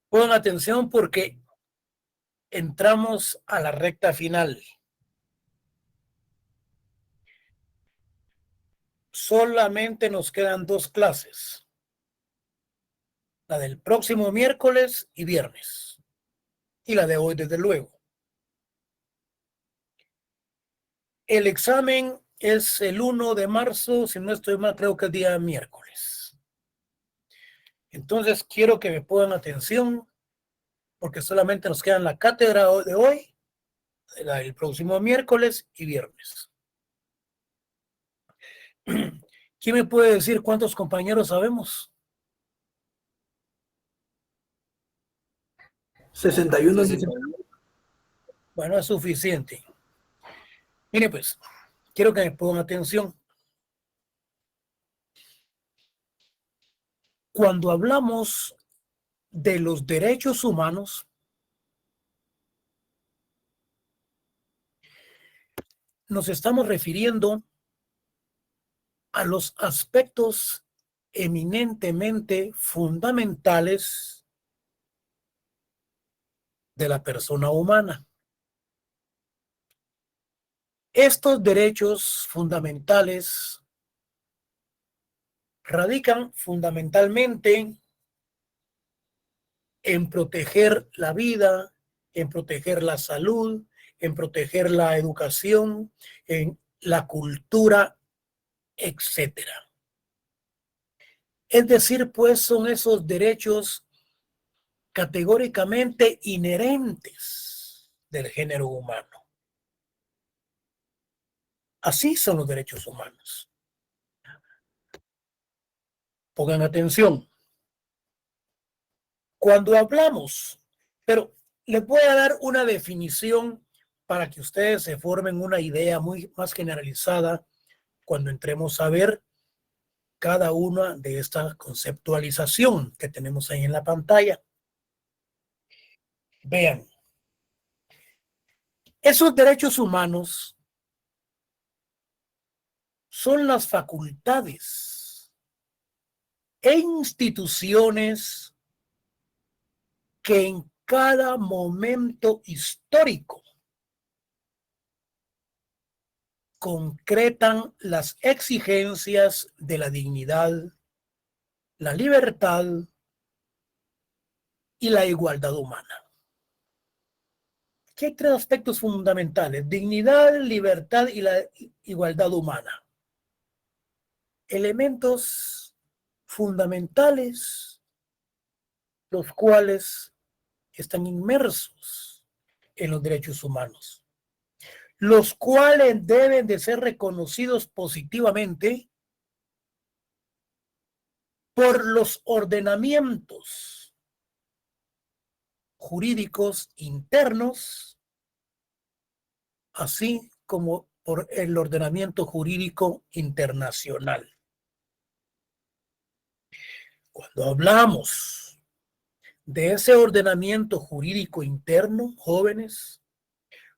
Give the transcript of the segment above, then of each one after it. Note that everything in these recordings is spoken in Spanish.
Pongan atención porque entramos a la recta final. Solamente nos quedan 2 clases. La del próximo miércoles y viernes. Y la de hoy, desde luego. El examen es el 1 de marzo, si no estoy mal, creo que el día miércoles. Entonces quiero que me pongan atención porque solamente nos quedan la cátedra de hoy, el próximo miércoles y viernes. ¿Quién me puede decir cuántos compañeros sabemos? 61. Bueno, es suficiente. Mire, pues, quiero que me pongan atención. Cuando hablamos de los derechos humanos, nos estamos refiriendo a los aspectos eminentemente fundamentales de la persona humana. Estos derechos fundamentales radican fundamentalmente en proteger la vida, en proteger la salud, en proteger la educación, en la cultura, etcétera. Es decir, pues son esos derechos categóricamente inherentes del género humano. Así son los derechos humanos. Pongan atención. Cuando hablamos, pero les voy a dar una definición para que ustedes se formen una idea muy más generalizada cuando entremos a ver cada una de esta conceptualización que tenemos ahí en la pantalla. Vean, esos derechos humanos son las facultades e instituciones que en cada momento histórico concretan las exigencias de la dignidad, la libertad y la igualdad humana. Aquí hay 3 aspectos fundamentales: dignidad, libertad y la igualdad humana. Elementos fundamentales, los cuales están inmersos en los derechos humanos, los cuales deben de ser reconocidos positivamente por los ordenamientos jurídicos internos, así como por el ordenamiento jurídico internacional. Cuando hablamos de ese ordenamiento jurídico interno, jóvenes,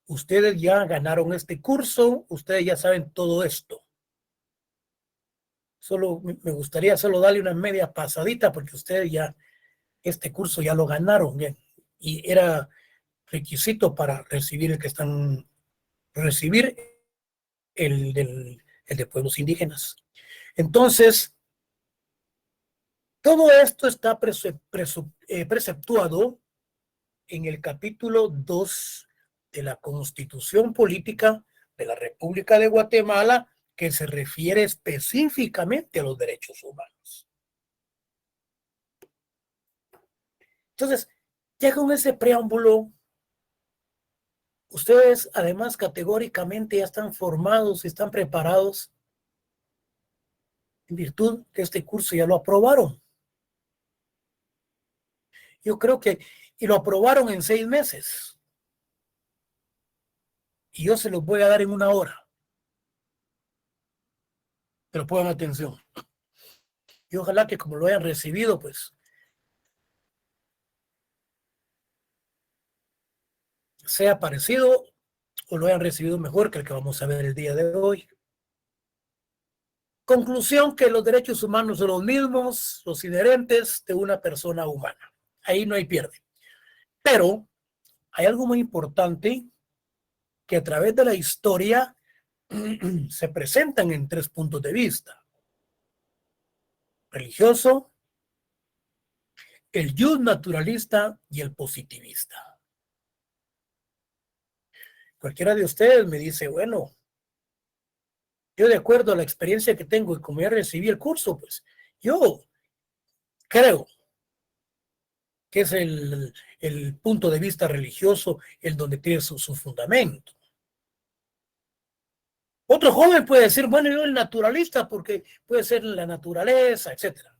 ustedes ya ganaron este curso, ustedes ya saben todo esto. Solo me gustaría solo darle una media pasadita porque ustedes ya este curso ya lo ganaron bien, y era requisito para recibir el que están recibir el de pueblos indígenas. Entonces, todo esto está preceptuado en el capítulo 2 de la Constitución Política de la República de Guatemala, que se refiere específicamente a los derechos humanos. Entonces, ya con ese preámbulo, ustedes además categóricamente ya están formados y están preparados en virtud de este curso, ya lo aprobaron. Yo creo que, y lo aprobaron en 6 meses. Y yo se los voy a dar en 1 hora. Pero pongan atención. Y ojalá que como lo hayan recibido, pues sea parecido o lo hayan recibido mejor que el que vamos a ver el día de hoy. Conclusión: que los derechos humanos son los mismos, los inherentes de una persona humana. ahí no hay pierde. Pero hay algo muy importante que a través de la historia se presentan en 3 puntos de vista: religioso, el just naturalista y el positivista. Cualquiera de ustedes me dice, bueno, yo de acuerdo a la experiencia que tengo y como ya recibí el curso, pues yo creo que es el punto de vista religioso el donde tiene su fundamento. Otro joven puede decir, bueno, yo el naturalista porque puede ser la naturaleza, etcétera.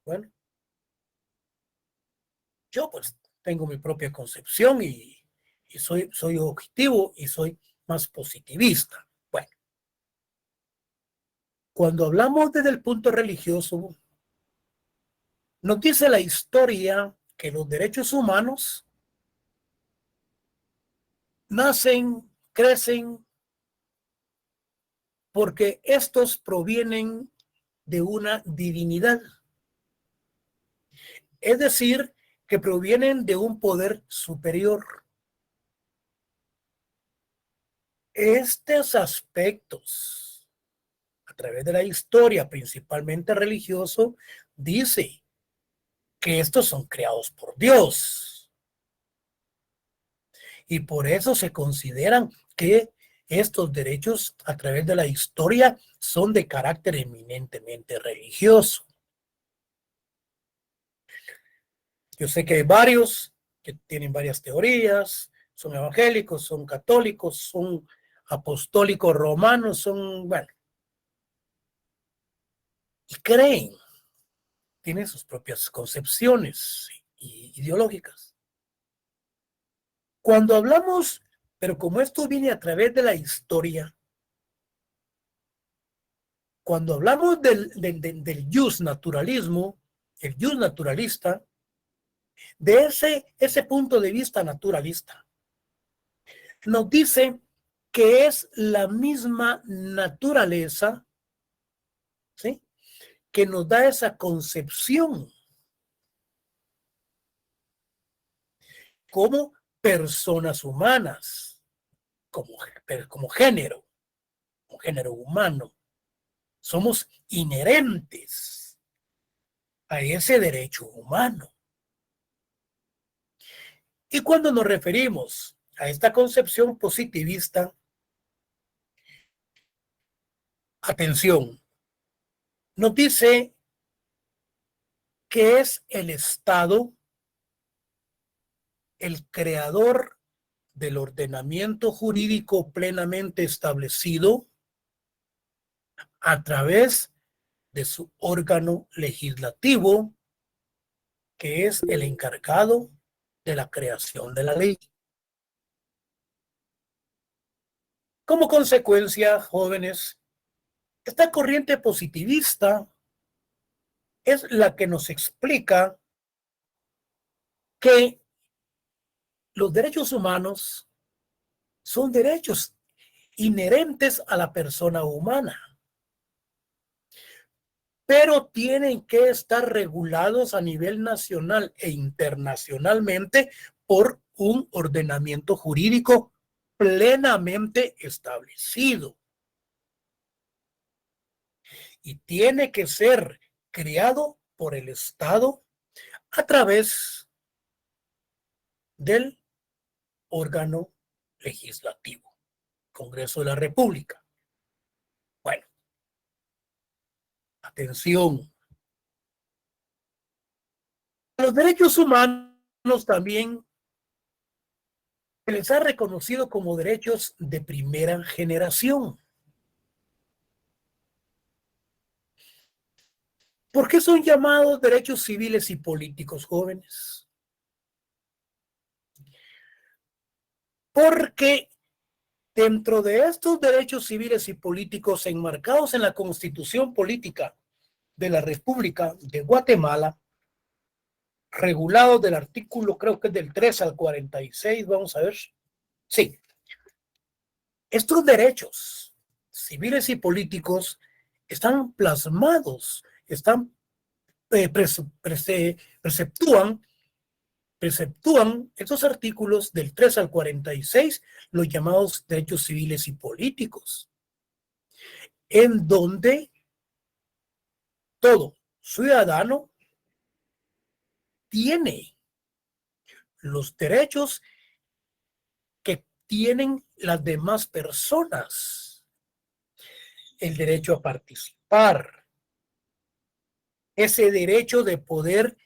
Bueno, yo pues tengo mi propia concepción y soy objetivo y soy más positivista. Bueno, cuando hablamos desde el punto religioso, nos dice la historia que los derechos humanos nacen, crecen, porque estos provienen de una divinidad. Es decir, que provienen de un poder superior. Estos aspectos, a través de la historia, principalmente religioso, dice que estos son creados por Dios. Y por eso se consideran que estos derechos a través de la historia son de carácter eminentemente religioso. Yo sé que hay varios que tienen varias teorías, son evangélicos, son católicos, son apostólicos romanos, son, bueno, y creen, tienen sus propias concepciones ideológicas. Cuando hablamos, pero como esto viene a través de la historia, cuando hablamos del just naturalismo, el just naturalista, de ese punto de vista naturalista, nos dice que es la misma naturaleza, ¿sí?, que nos da esa concepción como personas humanas, como género humano. Somos inherentes a ese derecho humano. Y cuando nos referimos a esta concepción positivista, atención, nos dice que es el Estado el creador del ordenamiento jurídico plenamente establecido a través de su órgano legislativo, que es el encargado de la creación de la ley. Como consecuencia, jóvenes, esta corriente positivista es la que nos explica que los derechos humanos son derechos inherentes a la persona humana, pero tienen que estar regulados a nivel nacional e internacionalmente por un ordenamiento jurídico plenamente establecido. Y tiene que ser creado por el Estado a través del órgano legislativo, Congreso de la República. Bueno, atención. Los derechos humanos también se les ha reconocido como derechos de primera generación. ¿Por qué son llamados derechos civiles y políticos, jóvenes? Porque dentro de estos derechos civiles y políticos enmarcados en la Constitución Política de la República de Guatemala, regulados del artículo, creo que es del 3 al 46, vamos a ver. Sí, estos derechos civiles y políticos están plasmados, están preceptúan estos artículos del 3 al 46, los llamados derechos civiles y políticos, en donde todo ciudadano tiene los derechos que tienen las demás personas. El derecho a participar, ese derecho de poder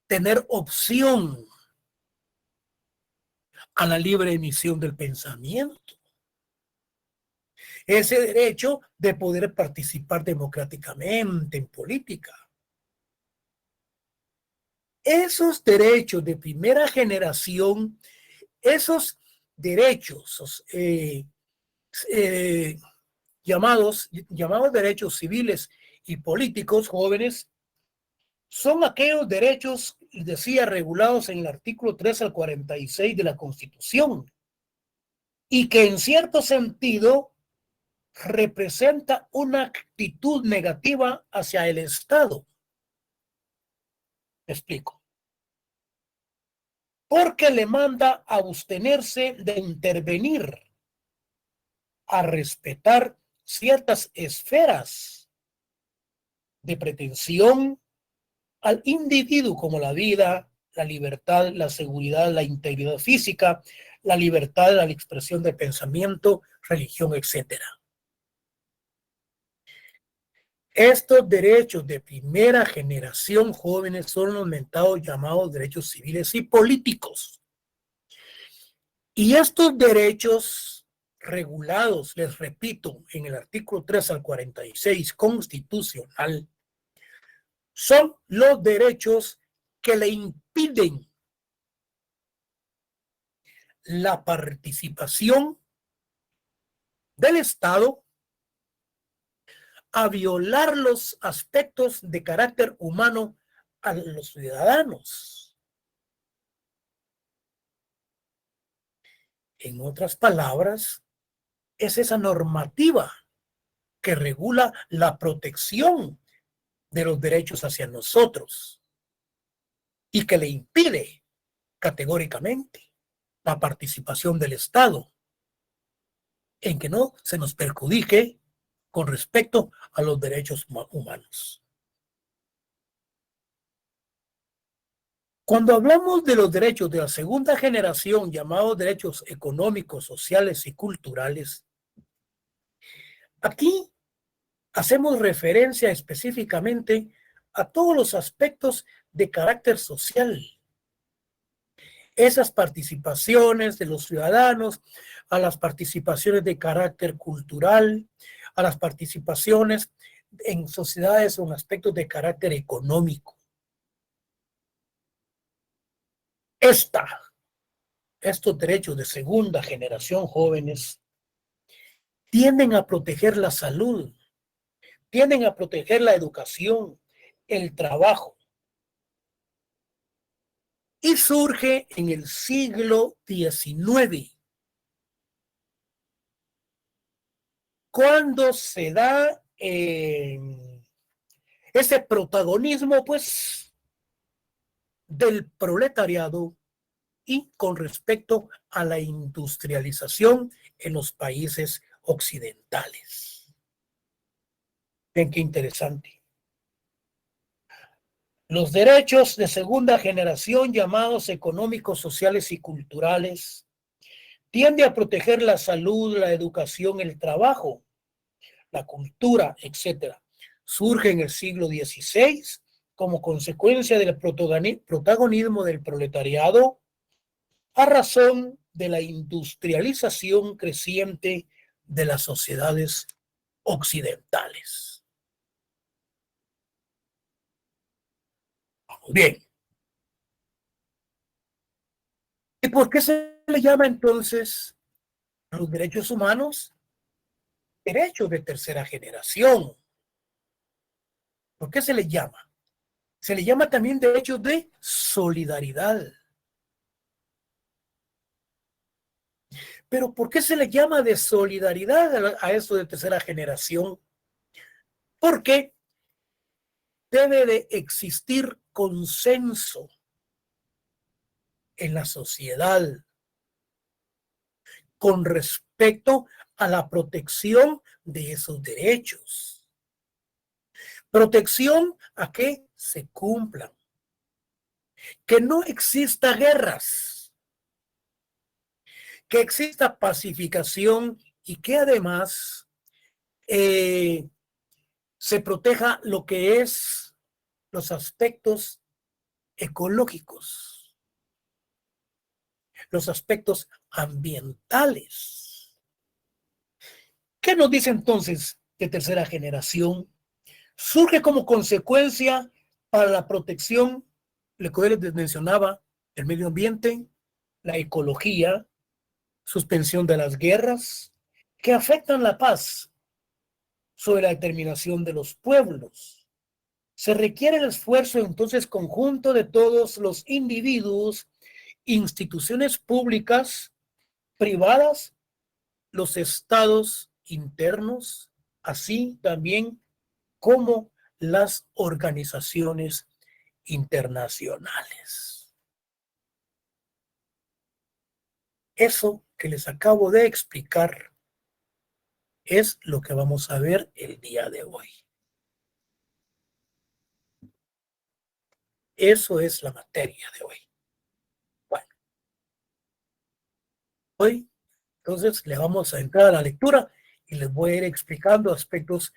tener opción a la libre emisión del pensamiento, ese derecho de poder participar democráticamente en política. Esos derechos de primera generación, esos derechos llamados derechos civiles y políticos, jóvenes, son aquellos derechos, decía, regulados en el artículo 3 al 46 de la Constitución, y que en cierto sentido representa una actitud negativa hacia el Estado. Me explico. Porque le manda a abstenerse de intervenir, a respetar ciertas esferas de pretensión al individuo, como la vida, la libertad, la seguridad, la integridad física, la libertad de la expresión de pensamiento, religión, etc. Estos derechos de primera generación jóvenes son los mentados llamados derechos civiles y políticos. Y estos derechos regulados, les repito, en el artículo 3 al 46 constitucional, son los derechos que le impiden la participación del Estado a violar los aspectos de carácter humano a los ciudadanos. En otras palabras, es esa normativa que regula la protección de los derechos hacia nosotros y que le impide categóricamente la participación del Estado en que no se nos perjudique con respecto a los derechos humanos. Cuando hablamos de los derechos de la segunda generación, llamados derechos económicos, sociales y culturales, aquí hacemos referencia específicamente a todos los aspectos de carácter social. Esas participaciones de los ciudadanos, a las participaciones de carácter cultural, a las participaciones en sociedades o en aspectos de carácter económico. Estos derechos de segunda generación jóvenes tienden a proteger la salud, tienden a proteger la educación, el trabajo. Y surge en el siglo XIX, cuando se da ese protagonismo, pues, del proletariado y con respecto a la industrialización en los países occidentales. Ven qué interesante. Los derechos de segunda generación, llamados económicos, sociales y culturales, tiende a proteger la salud, la educación, el trabajo, la cultura, etc. Surge en el siglo XVI como consecuencia del protagonismo del proletariado a razón de la industrialización creciente de las sociedades occidentales. Vamos bien. ¿Y por qué se le llama entonces a los derechos humanos derechos de tercera generación? ¿Por qué se le llama? Se le llama también derechos de solidaridad. Pero ¿por qué se le llama de solidaridad a eso de tercera generación? Porque debe de existir consenso en la sociedad con respecto a la protección de esos derechos. Protección a que se cumplan. Que no exista guerras. Que exista pacificación y que además se proteja lo que es los aspectos ecológicos, los aspectos ambientales. ¿Qué nos dice entonces de tercera generación? Surge como consecuencia para la protección, lo que les mencionaba, el medio ambiente, la ecología, suspensión de las guerras, que afectan la paz sobre la determinación de los pueblos. Se requiere el esfuerzo entonces conjunto de todos los individuos, instituciones públicas, privadas, los estados internos, así también como las organizaciones internacionales. Eso que les acabo de explicar es lo que vamos a ver el día de hoy. Eso es la materia de hoy. Bueno, hoy entonces le vamos a entrar a la lectura y les voy a ir explicando aspectos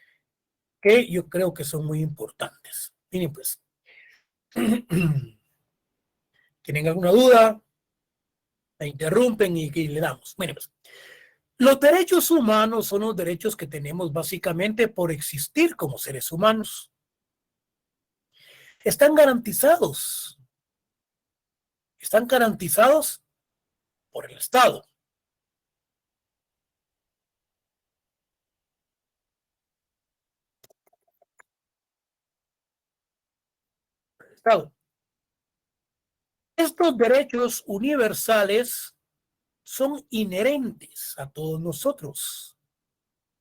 que yo creo que son muy importantes. Miren pues, ¿tienen alguna duda? Me interrumpen y le damos. Miren pues, los derechos humanos son los derechos que tenemos básicamente por existir como seres humanos. Están garantizados. Están garantizados por el Estado. Estado. Estos derechos universales son inherentes a todos nosotros,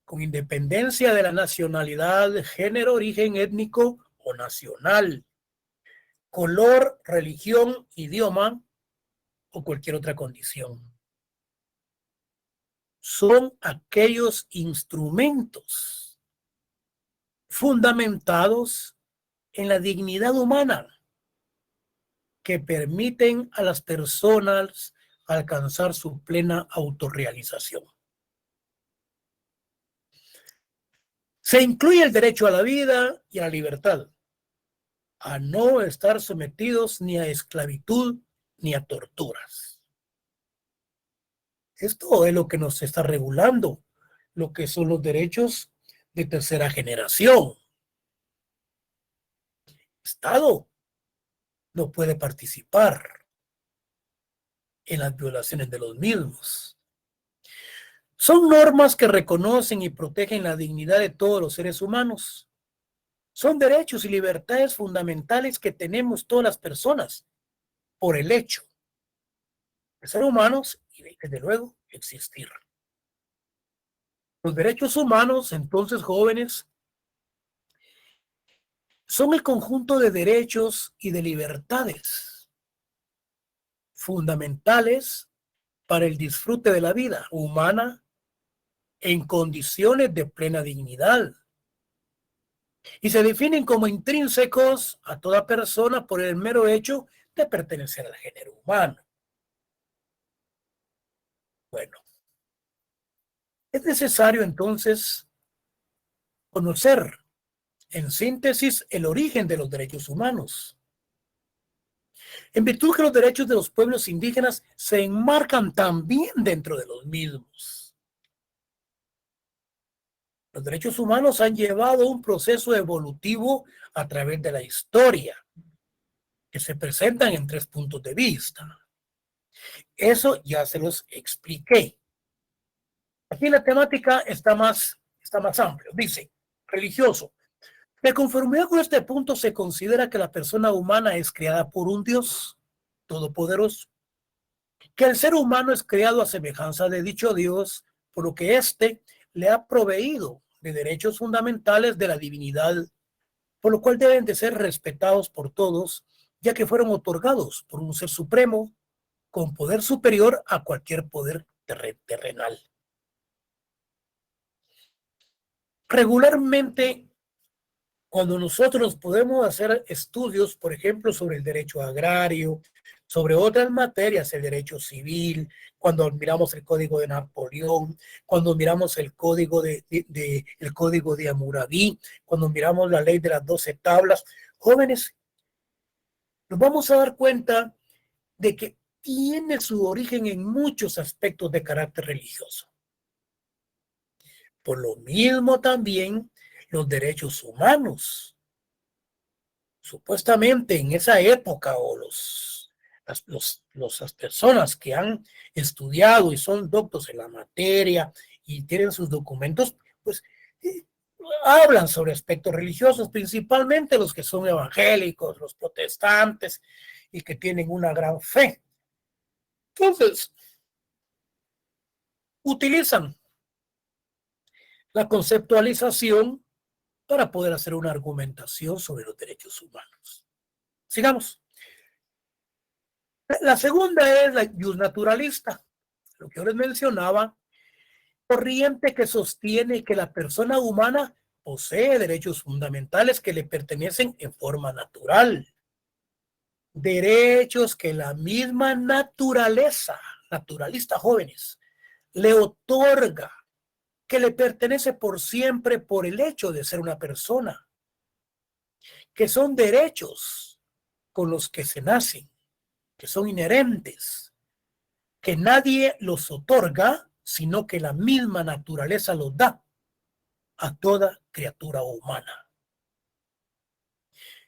con independencia de la nacionalidad, género, origen étnico o nacional, color, religión, idioma o cualquier otra condición. Son aquellos instrumentos fundamentados en la dignidad humana que permiten a las personas alcanzar su plena autorrealización. Se incluye el derecho a la vida y a la libertad, a no estar sometidos ni a esclavitud ni a torturas. Esto es lo que nos está regulando, lo que son los derechos de tercera generación. El Estado no puede participar en las violaciones de los mismos. Son normas que reconocen y protegen la dignidad de todos los seres humanos. Son derechos y libertades fundamentales que tenemos todas las personas por el hecho de ser humanos y desde luego existir. Los derechos humanos, entonces, jóvenes, son el conjunto de derechos y de libertades fundamentales para el disfrute de la vida humana en condiciones de plena dignidad. Y se definen como intrínsecos a toda persona por el mero hecho de pertenecer al género humano. Bueno, es necesario entonces conocer, en síntesis, el origen de los derechos humanos. En virtud que los derechos de los pueblos indígenas se enmarcan también dentro de los mismos. Los derechos humanos han llevado un proceso evolutivo a través de la historia, que se presentan en 3 puntos de vista. Eso ya se los expliqué. Aquí la temática está más amplia. Dice, religioso. De conformidad con este punto, se considera que la persona humana es creada por un Dios todopoderoso, que el ser humano es creado a semejanza de dicho Dios, por lo que éste le ha proveído de derechos fundamentales de la divinidad, por lo cual deben de ser respetados por todos, ya que fueron otorgados por un ser supremo con poder superior a cualquier poder terrenal. Regularmente, cuando nosotros podemos hacer estudios, por ejemplo, sobre el derecho agrario, sobre otras materias, el derecho civil, cuando miramos el Código de Napoleón, cuando miramos el Código el Código de Hammurabi, cuando miramos la ley de las 12 tablas, jóvenes, nos vamos a dar cuenta de que tiene su origen en muchos aspectos de carácter religioso. Por lo mismo también los derechos humanos. Supuestamente en esa época, o las personas que han estudiado y son doctos en la materia y tienen sus documentos, pues hablan sobre aspectos religiosos, principalmente los que son evangélicos, los protestantes y que tienen una gran fe. Entonces, utilizan la conceptualización para poder hacer una argumentación sobre los derechos humanos. Sigamos. La segunda es la justnaturalista, lo que yo les mencionaba, corriente que sostiene que la persona humana posee derechos fundamentales que le pertenecen en forma natural. Derechos que la misma naturaleza, naturalista jóvenes, le otorga, que le pertenece por siempre por el hecho de ser una persona, que son derechos con los que se nacen, que son inherentes, que nadie los otorga, sino que la misma naturaleza los da a toda criatura humana.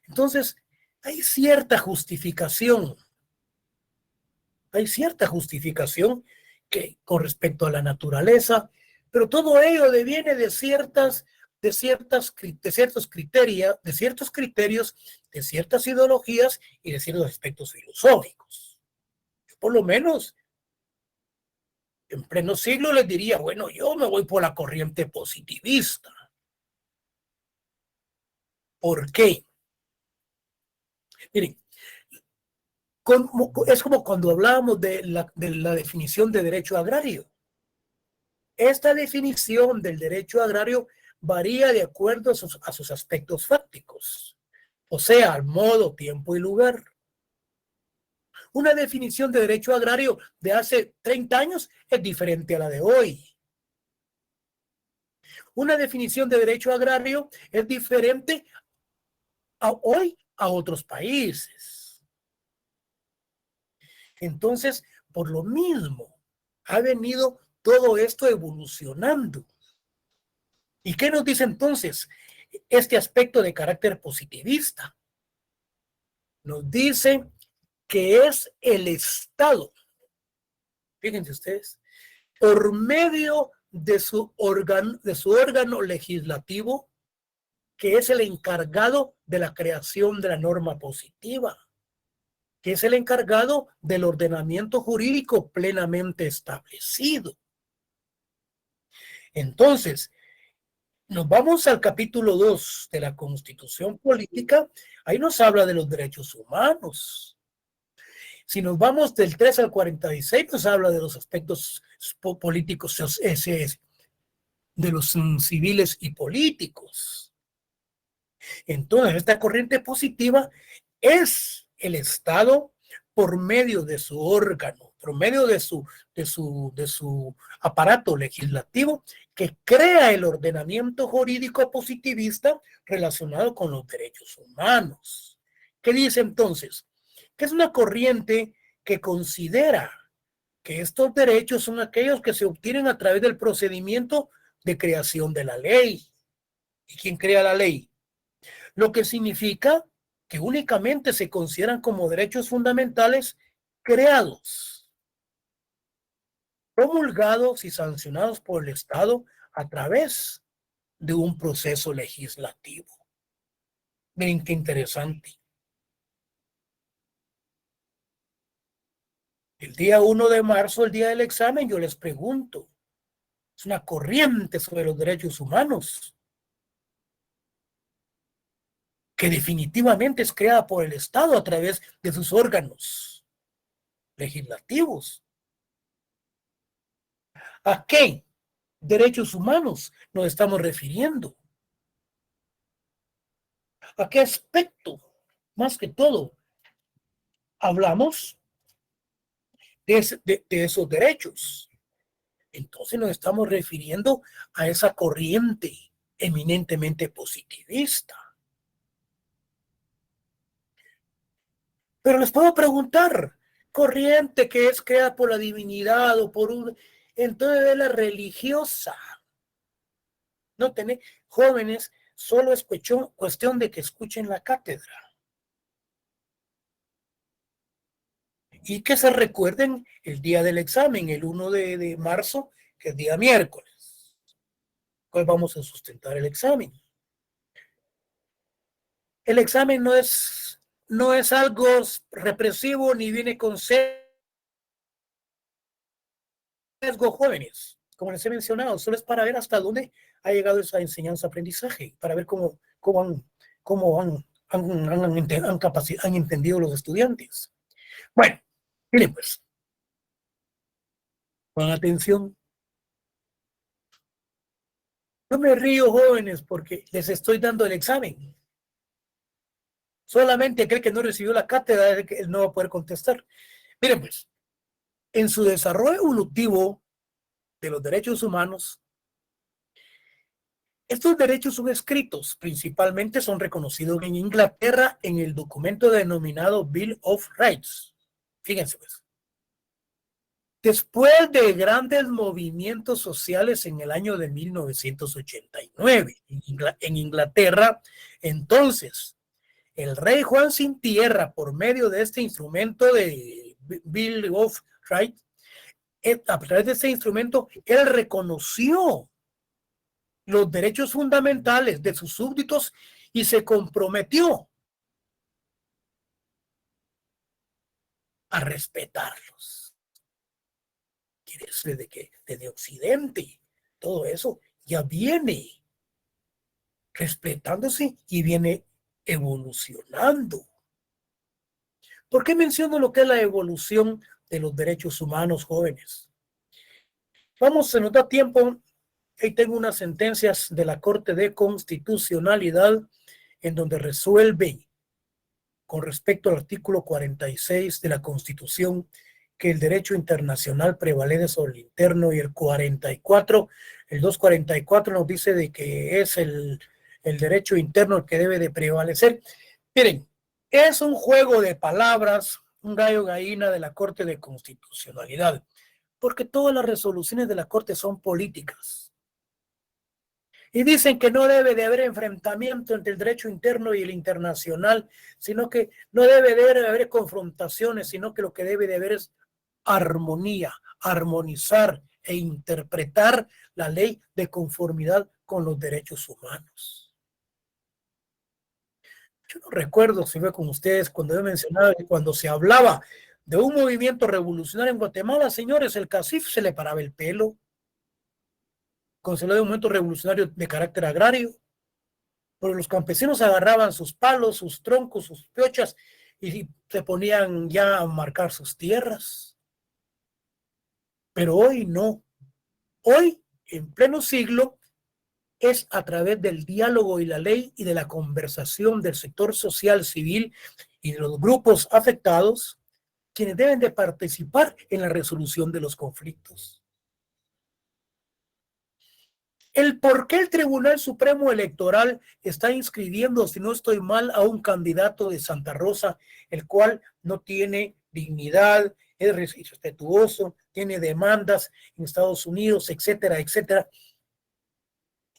Entonces, hay cierta justificación que con respecto a la naturaleza, pero todo ello deviene de ciertos criterios, de ciertas ideologías y de ciertos aspectos filosóficos. Yo, por lo menos, en pleno siglo les diría, bueno, yo me voy por la corriente positivista. ¿Por qué? Miren, es como cuando hablábamos de la definición de derecho agrario. Esta definición del derecho agrario varía de acuerdo a sus aspectos fácticos, o sea, al modo, tiempo y lugar. Una definición de derecho agrario de hace 30 años es diferente a la de hoy. Una definición de derecho agrario es diferente hoy a otros países. Entonces, por lo mismo, ha venido todo esto evolucionando. ¿Y qué nos dice entonces este aspecto de carácter positivista? Nos dice que es el Estado, fíjense ustedes, por medio de su órgano legislativo, que es el encargado de la creación de la norma positiva, que es el encargado del ordenamiento jurídico plenamente establecido. Entonces, nos vamos al capítulo 2 de la Constitución Política, ahí nos habla de los derechos humanos. Si nos vamos del 3 al 46, nos habla de los aspectos políticos, de los civiles y políticos. Entonces, esta corriente positiva es el Estado por medio de su órgano, por medio de su aparato legislativo, que crea el ordenamiento jurídico positivista relacionado con los derechos humanos. ¿Qué dice entonces? Que es una corriente que considera que estos derechos son aquellos que se obtienen a través del procedimiento de creación de la ley. ¿Y quién crea la ley? Lo que significa que únicamente se consideran como derechos fundamentales creados, promulgados y sancionados por el Estado a través de un proceso legislativo. Miren qué interesante. El día 1 de marzo, el día del examen, yo les pregunto, Es una corriente sobre los derechos humanos que definitivamente es creada por el Estado a través de sus órganos legislativos. ¿A qué derechos humanos nos estamos refiriendo? ¿A qué aspecto? Más que todo, hablamos de esos derechos. Entonces nos estamos refiriendo a esa corriente eminentemente positivista. Pero les puedo preguntar, corriente que es creada por la divinidad o por un... Entonces es la religiosa. No tener jóvenes, solo es cuestión de que escuchen la cátedra. Y que se recuerden el día del examen, el 1 de marzo, que es día miércoles. Pues vamos a sustentar el examen. El examen no es algo represivo ni viene con sesgo, jóvenes. Como les he mencionado, solo es para ver hasta dónde ha llegado esa enseñanza-aprendizaje, para ver cómo han entendido los estudiantes. Bueno, miren pues, con atención. No me río, jóvenes, porque les estoy dando el examen. Solamente aquel que no recibió la cátedra es el que no va a poder contestar. Miren pues, en su desarrollo evolutivo de los derechos humanos, estos derechos son escritos, principalmente son reconocidos en Inglaterra en el documento denominado Bill of Rights. Fíjense pues. Después de grandes movimientos sociales en el año de 1989 en Inglaterra, entonces el rey Juan Sin Tierra, por medio de este instrumento de Bill of Rights, a través de este instrumento, él reconoció los derechos fundamentales de sus súbditos y se comprometió a respetarlos. Quiere decir de que desde Occidente todo eso ya viene respetándose y viene evolucionando. ¿Por qué menciono lo que es la evolución de los derechos humanos, jóvenes? Vamos, se nos da tiempo. Ahí tengo unas sentencias de la Corte de Constitucionalidad en donde resuelve con respecto al artículo 46 de la Constitución que el derecho internacional prevalece sobre el interno, y el 44, el 244 nos dice de que es el derecho interno el que debe de prevalecer. Miren, es un juego de palabras, un gallo gallina de la Corte de Constitucionalidad, porque todas las resoluciones de la Corte son políticas. Y dicen que no debe de haber enfrentamiento entre el derecho interno y el internacional, sino que no debe de haber confrontaciones, sino que lo que debe de haber es armonía, armonizar e interpretar la ley de conformidad con los derechos humanos. Yo no recuerdo si fue con ustedes cuando he mencionado que cuando se hablaba de un movimiento revolucionario en Guatemala, señores, el CACIF se le paraba el pelo. Cuando se hablaba de un movimiento revolucionario de carácter agrario, porque los campesinos agarraban sus palos, sus troncos, sus piochas y se ponían ya a marcar sus tierras. Pero hoy no. Hoy, en pleno siglo, es a través del diálogo y la ley y de la conversación del sector social, civil y de los grupos afectados quienes deben de participar en la resolución de los conflictos. El por qué el Tribunal Supremo Electoral está inscribiendo, si no estoy mal, a un candidato de Santa Rosa, el cual no tiene dignidad, es irrespetuoso, tiene demandas en Estados Unidos, etcétera, etcétera.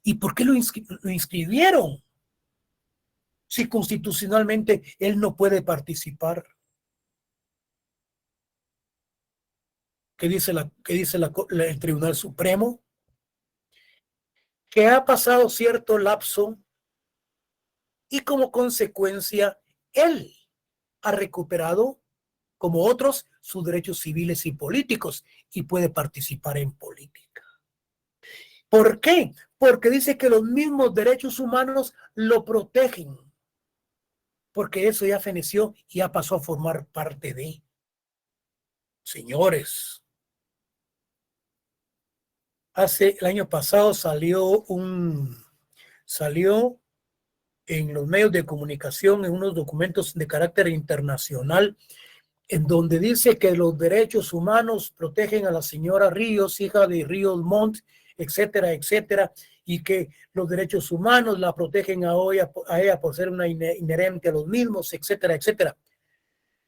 ¿Y por qué lo inscribieron? Si constitucionalmente él no puede participar. ¿Qué dice el Tribunal Supremo? Que ha pasado cierto lapso y como consecuencia él ha recuperado, como otros, sus derechos civiles y políticos y puede participar en política. ¿Por qué? Porque dice que los mismos derechos humanos lo protegen, porque eso ya feneció y ya pasó a formar parte de. Señores, el año pasado salió en los medios de comunicación en unos documentos de carácter internacional en donde dice que los derechos humanos protegen a la señora Ríos, hija de Ríos Montt, etcétera, etcétera, y que los derechos humanos la protegen a ella por ser una inherente a los mismos, etcétera, etcétera.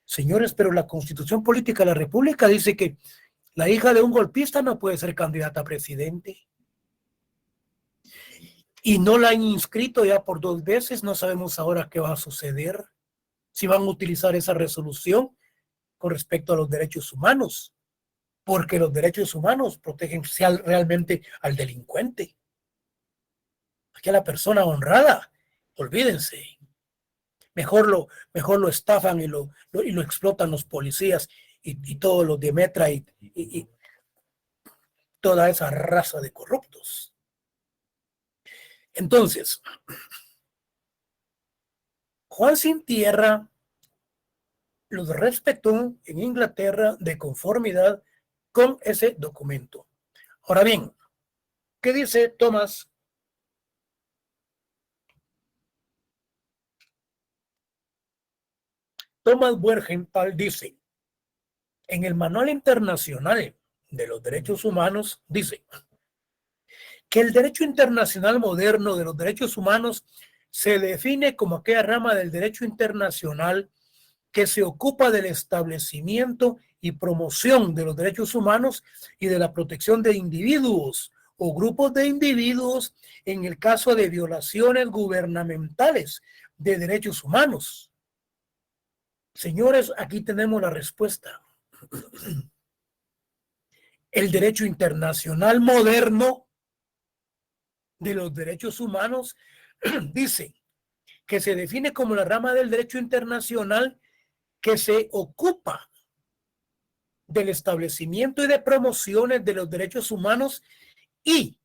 Señores, pero la Constitución Política de la República dice que la hija de un golpista no puede ser candidata a presidente. Y no la han inscrito ya por 2 veces, no sabemos ahora qué va a suceder, si van a utilizar esa resolución con respecto a los derechos humanos, porque los derechos humanos protegen realmente al delincuente. Aquí a la persona honrada, olvídense, mejor lo estafan y lo explotan los policías y todos los de Metra y toda esa raza de corruptos. Entonces, Juan Sin Tierra los respetó en Inglaterra de conformidad con ese documento. Ahora bien, ¿qué dice Thomas? Thomas Wergenthal dice, en el Manual Internacional de los Derechos Humanos, dice que el derecho internacional moderno de los derechos humanos se define como aquella rama del derecho internacional que se ocupa del establecimiento y promoción de los derechos humanos y de la protección de individuos o grupos de individuos en el caso de violaciones gubernamentales de derechos humanos. Señores, aquí tenemos la respuesta. El derecho internacional moderno de los derechos humanos dice que se define como la rama del derecho internacional que se ocupa del establecimiento y de promociones de los derechos humanos y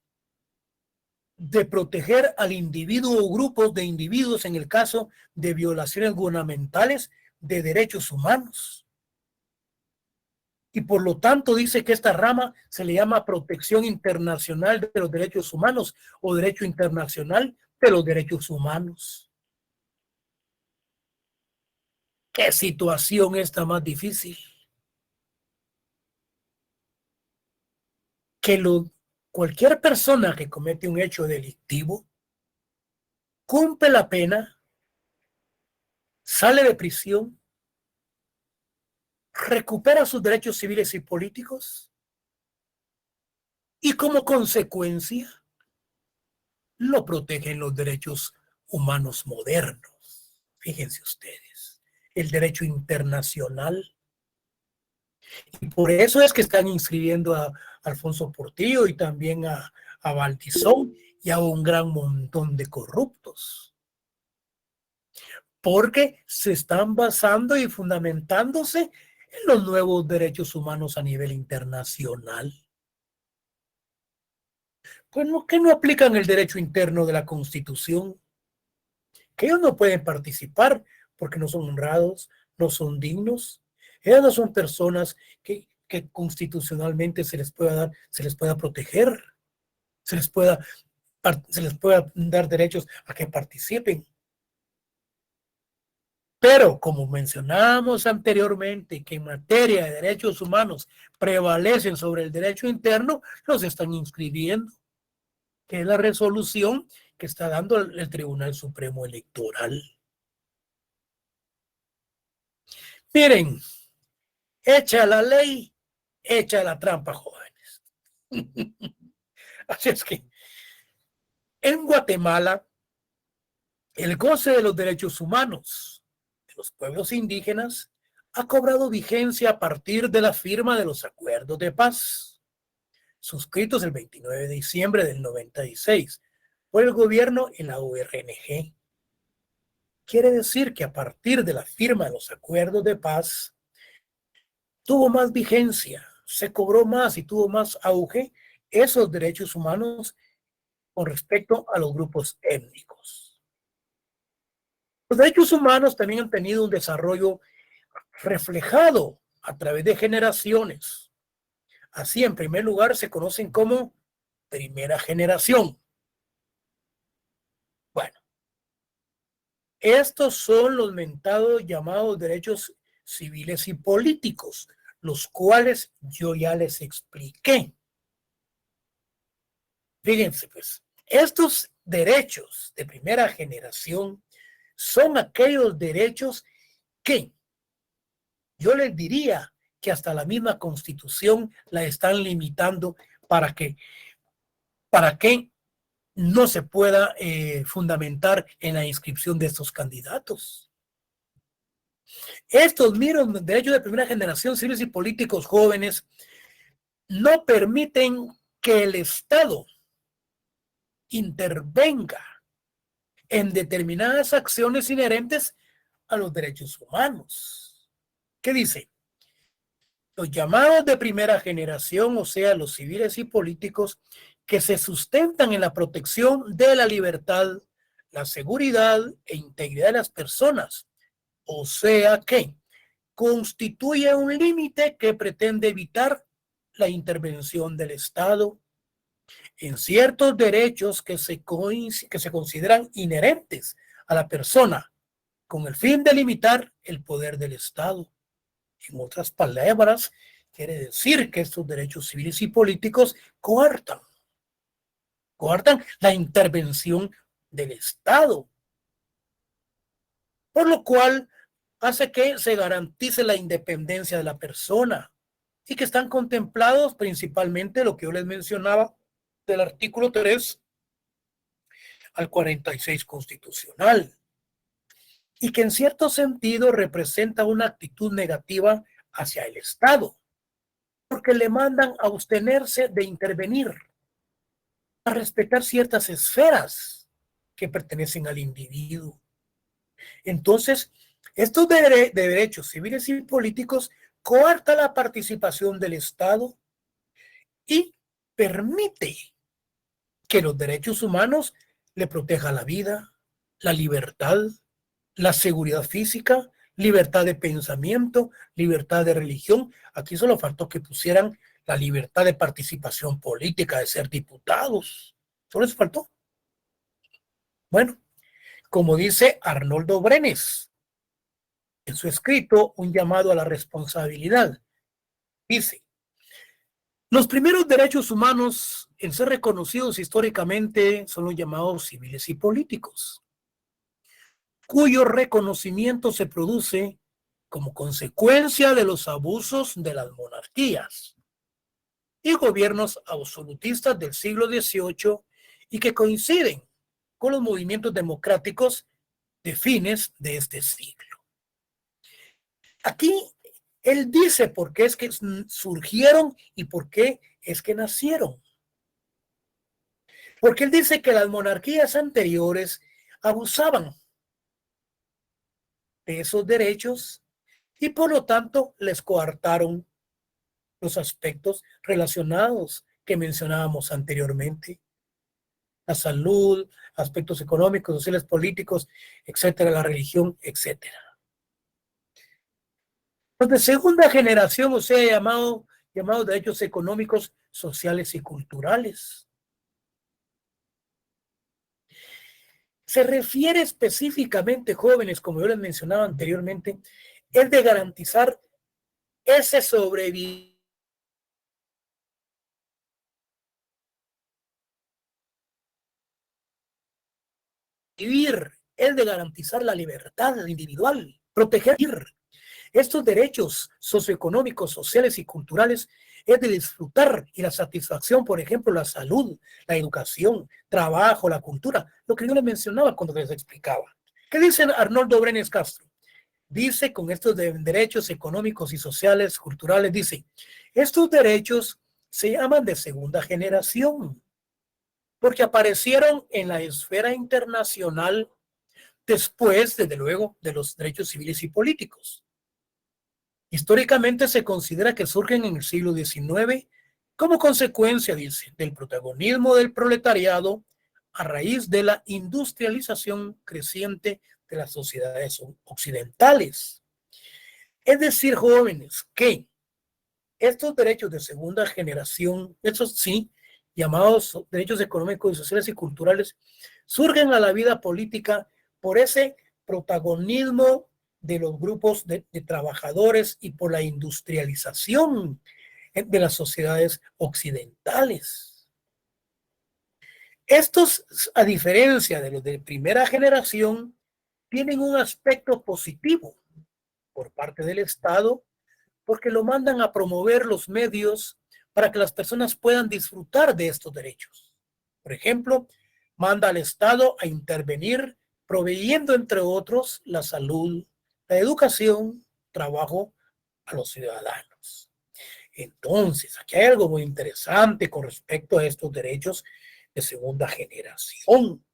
de proteger al individuo o grupos de individuos en el caso de violaciones gubernamentales de derechos humanos. Y por lo tanto dice que esta rama se le llama protección internacional de los derechos humanos o derecho internacional de los derechos humanos. ¿Qué situación está más difícil? Que cualquier persona que comete un hecho delictivo cumple la pena, sale de prisión, recupera sus derechos civiles y políticos y como consecuencia lo protegen los derechos humanos modernos. Fíjense ustedes, el derecho internacional. Y por eso es que están inscribiendo a Alfonso Portillo y también a Valdizón y a un gran montón de corruptos. Porque se están basando y fundamentándose en los nuevos derechos humanos a nivel internacional. Pues no, que no aplican el derecho interno de la Constitución, que ellos no pueden participar porque no son honrados, no son dignos. Ellas no son personas que constitucionalmente se les pueda proteger, se les pueda dar derechos a que participen. Pero como mencionamos anteriormente, que en materia de derechos humanos prevalecen sobre el derecho interno, los están inscribiendo, que es la resolución que está dando el Tribunal Supremo Electoral. Miren, echa la ley, echa la trampa, jóvenes. Así es que en Guatemala, el goce de los derechos humanos de los pueblos indígenas ha cobrado vigencia a partir de la firma de los acuerdos de paz, suscritos el 29 de diciembre del 96 por el gobierno y la URNG. Quiere decir que a partir de la firma de los acuerdos de paz, tuvo más vigencia, se cobró más y tuvo más auge esos derechos humanos con respecto a los grupos étnicos. Los derechos humanos también han tenido un desarrollo reflejado a través de generaciones. Así, en primer lugar, se conocen como primera generación. Bueno, estos son los mentados llamados derechos civiles y políticos, los cuales yo ya les expliqué. Fíjense, pues, estos derechos de primera generación son aquellos derechos que yo les diría que hasta la misma Constitución la están limitando para que no se pueda fundamentar en la inscripción de estos candidatos. Estos mismos derechos de primera generación, civiles y políticos jóvenes, no permiten que el Estado intervenga en determinadas acciones inherentes a los derechos humanos. ¿Qué dice? Los llamados de primera generación, o sea, los civiles y políticos, que se sustentan en la protección de la libertad, la seguridad e integridad de las personas, o sea que constituye un límite que pretende evitar la intervención del Estado en ciertos derechos que se consideran inherentes a la persona, con el fin de limitar el poder del Estado. En otras palabras, quiere decir que estos derechos civiles y políticos coartan la intervención del Estado, por lo cual hace que se garantice la independencia de la persona y que están contemplados principalmente lo que yo les mencionaba del artículo 3 al 46 constitucional, y que en cierto sentido representa una actitud negativa hacia el Estado, porque le mandan a abstenerse de intervenir, a respetar ciertas esferas que pertenecen al individuo. Entonces, estos derechos civiles y políticos coartan la participación del Estado y permite que los derechos humanos le protejan la vida, la libertad, la seguridad física, libertad de pensamiento, libertad de religión. Aquí solo faltó que pusieran la libertad de participación política, de ser diputados. Solo les faltó. Bueno, como dice Arnoldo Brenes en su escrito Un llamado a la responsabilidad, dice: los primeros derechos humanos en ser reconocidos históricamente son los llamados civiles y políticos, cuyo reconocimiento se produce como consecuencia de los abusos de las monarquías y gobiernos absolutistas del siglo XVIII y que coinciden con los movimientos democráticos de fines de este siglo. Aquí él dice por qué es que surgieron y por qué es que nacieron. Porque él dice que las monarquías anteriores abusaban de esos derechos y por lo tanto les coartaron los aspectos relacionados que mencionábamos anteriormente: la salud, aspectos económicos, sociales, políticos, etcétera, la religión, etcétera. Los de segunda generación, o sea, llamados derechos económicos, sociales y culturales. Se refiere específicamente, jóvenes, como yo les mencionaba anteriormente, es de garantizar ese sobrevivir, es de garantizar la libertad individual, proteger estos derechos socioeconómicos, sociales y culturales, es de disfrutar y la satisfacción, por ejemplo, la salud, la educación, trabajo, la cultura, lo que yo les mencionaba cuando les explicaba. ¿Qué dice Arnoldo Brenes Castro? Dice, con estos derechos económicos y sociales, culturales, dice, estos derechos se llaman de segunda generación, porque aparecieron en la esfera internacional después, desde luego, de los derechos civiles y políticos. Históricamente se considera que surgen en el siglo XIX como consecuencia, dice, del protagonismo del proletariado a raíz de la industrialización creciente de las sociedades occidentales. Es decir, jóvenes, que estos derechos de segunda generación, estos sí, llamados derechos económicos, sociales y culturales, surgen a la vida política por ese protagonismo de los grupos de trabajadores y por la industrialización de las sociedades occidentales. Estos, a diferencia de los de primera generación, tienen un aspecto positivo por parte del Estado, porque lo mandan a promover los medios para que las personas puedan disfrutar de estos derechos. Por ejemplo, manda al Estado a intervenir proveyendo, entre otros, la salud, la educación, trabajo a los ciudadanos. Entonces, aquí hay algo muy interesante con respecto a estos derechos de segunda generación,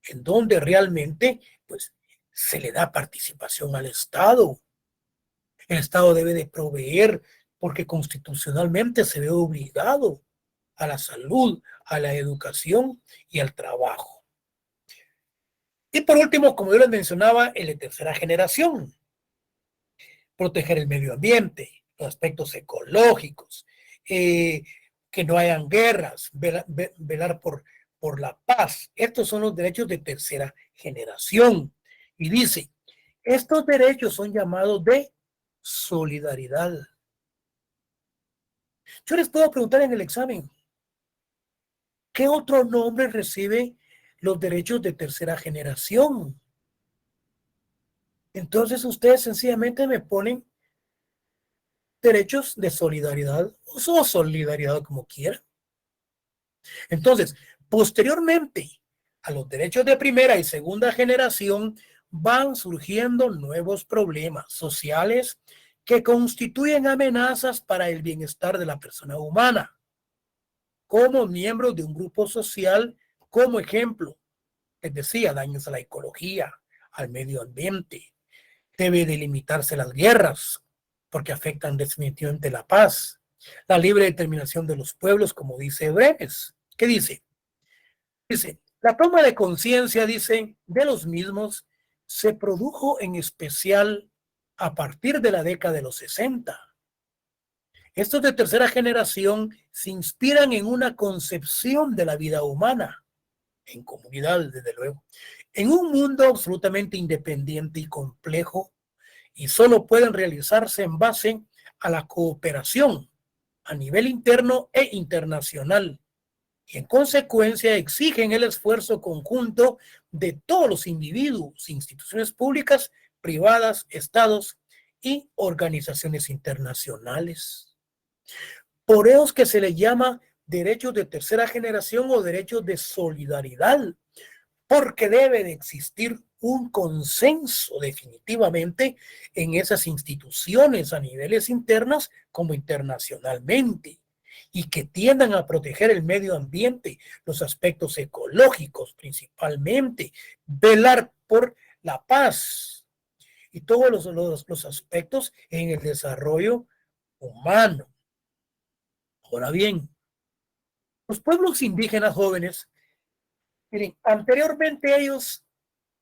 en donde realmente, pues, se le da participación al Estado. El Estado debe de proveer porque constitucionalmente se ve obligado a la salud, a la educación y al trabajo. Y por último, como yo les mencionaba, el de tercera generación, proteger el medio ambiente, los aspectos ecológicos, que no hayan guerras, velar por la paz. Estos son los derechos de tercera generación. Y dice, estos derechos son llamados de solidaridad. Yo les puedo preguntar en el examen, ¿qué otro nombre recibe los derechos de tercera generación? Entonces ustedes sencillamente me ponen derechos de solidaridad o solidaridad como quieran. Entonces, posteriormente a los derechos de primera y segunda generación van surgiendo nuevos problemas sociales que constituyen amenazas para el bienestar de la persona humana. Como miembros de un grupo social, como ejemplo, les decía, daños a la ecología, al medio ambiente. Debe delimitarse las guerras, porque afectan definitivamente la paz. La libre determinación de los pueblos, como dice Breves. ¿Qué dice? Dice, la toma de conciencia, dice, de los mismos se produjo en especial a partir de la década de los 60. Estos de tercera generación se inspiran en una concepción de la vida humana, en comunidad, desde luego, en un mundo absolutamente independiente y complejo, y solo pueden realizarse en base a la cooperación a nivel interno e internacional, y en consecuencia exigen el esfuerzo conjunto de todos los individuos, instituciones públicas, privadas, estados y organizaciones internacionales. Por eso es que se le llama derechos de tercera generación o derechos de solidaridad, porque debe de existir un consenso definitivamente en esas instituciones a niveles internos como internacionalmente, y que tiendan a proteger el medio ambiente, los aspectos ecológicos principalmente, velar por la paz y todos los aspectos en el desarrollo humano. Ahora bien, los pueblos indígenas jóvenes, miren, anteriormente ellos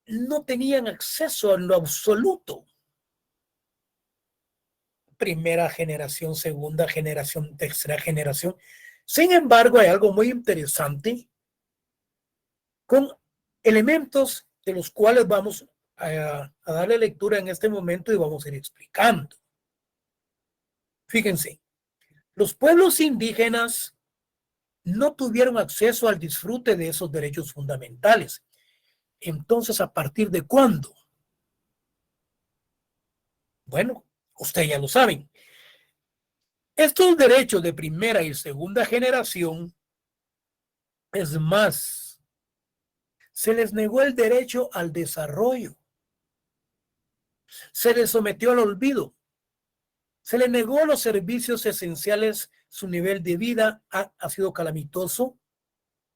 no tenían acceso en lo absoluto. Primera generación, segunda generación, tercera generación. Sin embargo, hay algo muy interesante con elementos de los cuales vamos a darle lectura en este momento y vamos a ir explicando. Fíjense, los pueblos indígenas no tuvieron acceso al disfrute de esos derechos fundamentales. Entonces, ¿a partir de cuándo? Bueno, ustedes ya lo saben. Estos derechos de primera y segunda generación, es más, se les negó el derecho al desarrollo, se les sometió al olvido, se les negó los servicios esenciales, su nivel de vida ha sido calamitoso,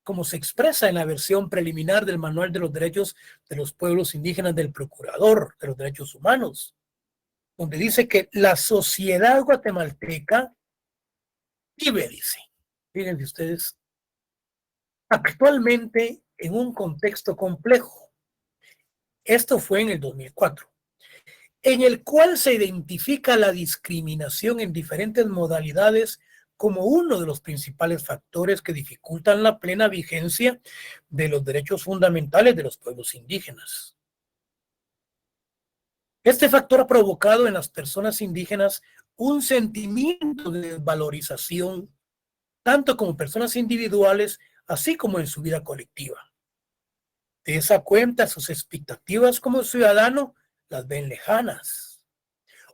como se expresa en la versión preliminar del Manual de los Derechos de los Pueblos Indígenas del Procurador de los Derechos Humanos, donde dice que la sociedad guatemalteca vive, dice, fíjense ustedes, actualmente en un contexto complejo. Esto fue en el 2004, en el cual se identifica la discriminación en diferentes modalidades como uno de los principales factores que dificultan la plena vigencia de los derechos fundamentales de los pueblos indígenas. Este factor ha provocado en las personas indígenas un sentimiento de desvalorización, tanto como personas individuales, así como en su vida colectiva. De esa cuenta, sus expectativas como ciudadano las ven lejanas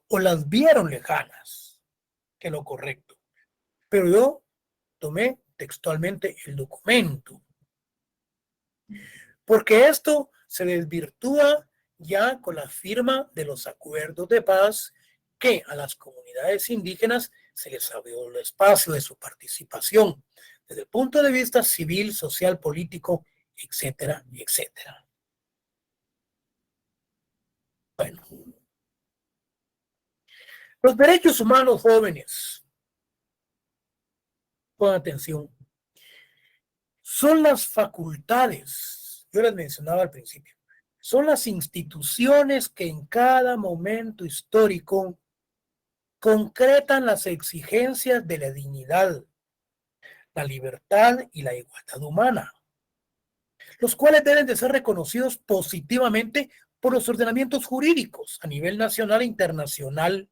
o las vieron lejanas, que es lo correcto. Pero yo tomé textualmente el documento, porque esto se desvirtúa ya con la firma de los acuerdos de paz que a las comunidades indígenas se les abrió el espacio de su participación desde el punto de vista civil, social, político, etcétera, etcétera. Bueno, los derechos humanos jóvenes, con atención, son las facultades, yo les mencionaba al principio, son las instituciones que en cada momento histórico concretan las exigencias de la dignidad, la libertad y la igualdad humana, los cuales deben de ser reconocidos positivamente por los ordenamientos jurídicos a nivel nacional e internacional,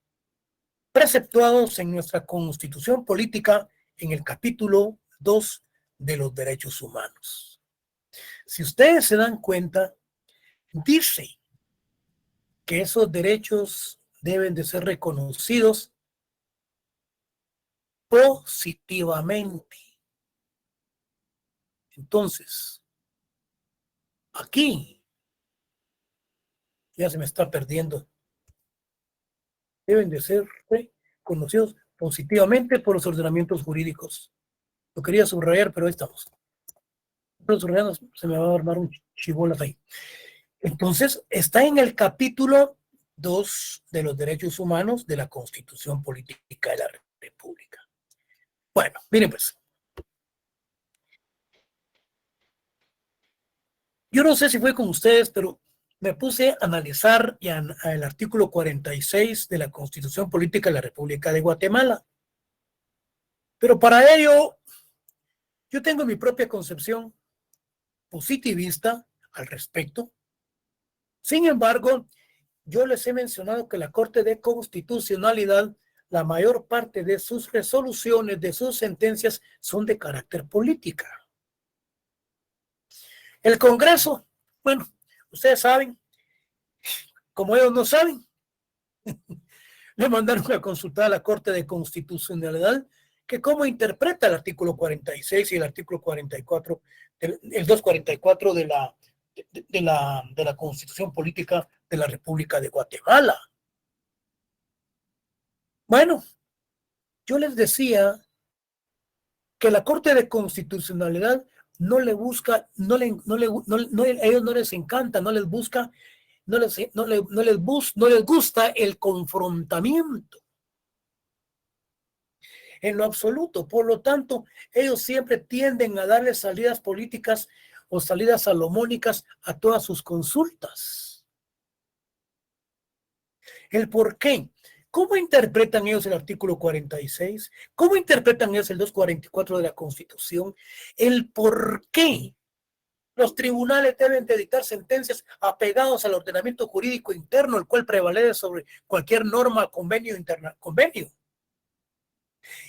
preceptuados en nuestra Constitución Política en el capítulo 2 de los derechos humanos. Si ustedes se dan cuenta, dice que esos derechos deben de ser reconocidos positivamente. Entonces, aquí ya se me está perdiendo. Deben de ser conocidos positivamente por los ordenamientos jurídicos. Lo quería subrayar, pero ahí estamos. Los subrayados se me va a armar un chibolas ahí. Entonces, está en el capítulo 2 de los derechos humanos de la Constitución Política de la República. Bueno, miren pues. Yo no sé si fue con ustedes, pero me puse a analizar el artículo 46 de la Constitución Política de la República de Guatemala. Pero para ello, yo tengo mi propia concepción positivista al respecto. Sin embargo, yo les he mencionado que la Corte de Constitucionalidad, la mayor parte de sus resoluciones, de sus sentencias, son de carácter política. El Congreso, bueno, ustedes saben, como ellos no saben, le mandaron a consultar a la Corte de Constitucionalidad que cómo interpreta el artículo 46 y el artículo 44, el 244 de la Constitución Política de la República de Guatemala. Bueno, yo les decía que la Corte de Constitucionalidad no le busca, a ellos no les encanta, no les busca, no les gusta el confrontamiento en lo absoluto. Por lo tanto, ellos siempre tienden a darle salidas políticas o salidas salomónicas a todas sus consultas. ¿El por qué? ¿Cómo interpretan ellos el artículo 46? ¿Cómo interpretan ellos el 244 de la Constitución? ¿El por qué los tribunales deben de dictar sentencias apegados al ordenamiento jurídico interno, el cual prevalece sobre cualquier norma, convenio, convenio?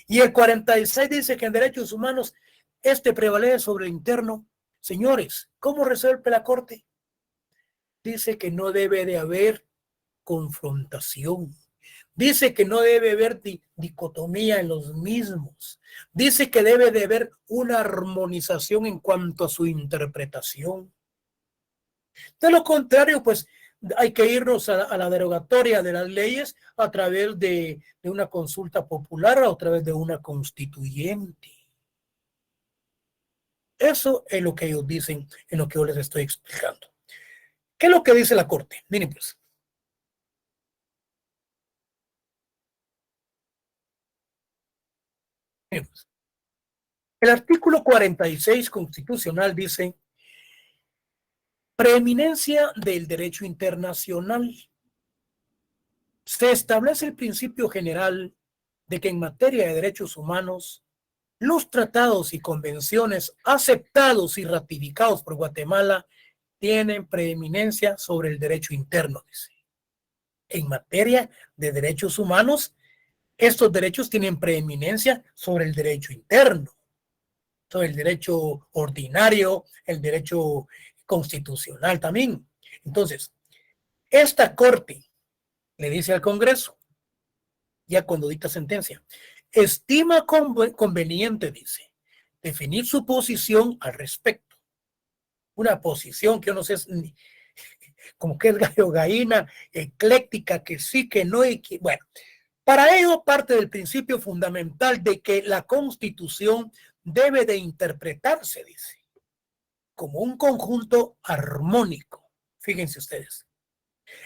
Y el 46 dice que en derechos humanos este prevalece sobre el interno. Señores, ¿cómo resuelve la Corte? Dice que no debe de haber confrontación. Dice que no debe haber dicotomía en los mismos. Dice que debe de haber una armonización en cuanto a su interpretación. De lo contrario, pues hay que irnos a la derogatoria de las leyes a través de una consulta popular o a través de una constituyente. Eso es lo que ellos dicen en lo que yo les estoy explicando. ¿Qué es lo que dice la Corte? Miren pues. Miren pues. El artículo 46 constitucional dice Preeminencia del derecho internacional. Se establece el principio general de que en materia de derechos humanos, los tratados y convenciones aceptados y ratificados por Guatemala tienen preeminencia sobre el derecho interno, dice. En materia de derechos humanos, estos derechos tienen preeminencia sobre el derecho interno, sobre el derecho ordinario, el derecho constitucional también. Entonces, esta Corte le dice al Congreso, ya cuando dicta sentencia, estima conveniente, dice, definir su posición al respecto. Una posición que yo no sé, como que es gallo gallina, ecléctica, que sí, que no, y que, bueno, para ello parte del principio fundamental de que la Constitución debe de interpretarse, dice, como un conjunto armónico. Fíjense ustedes,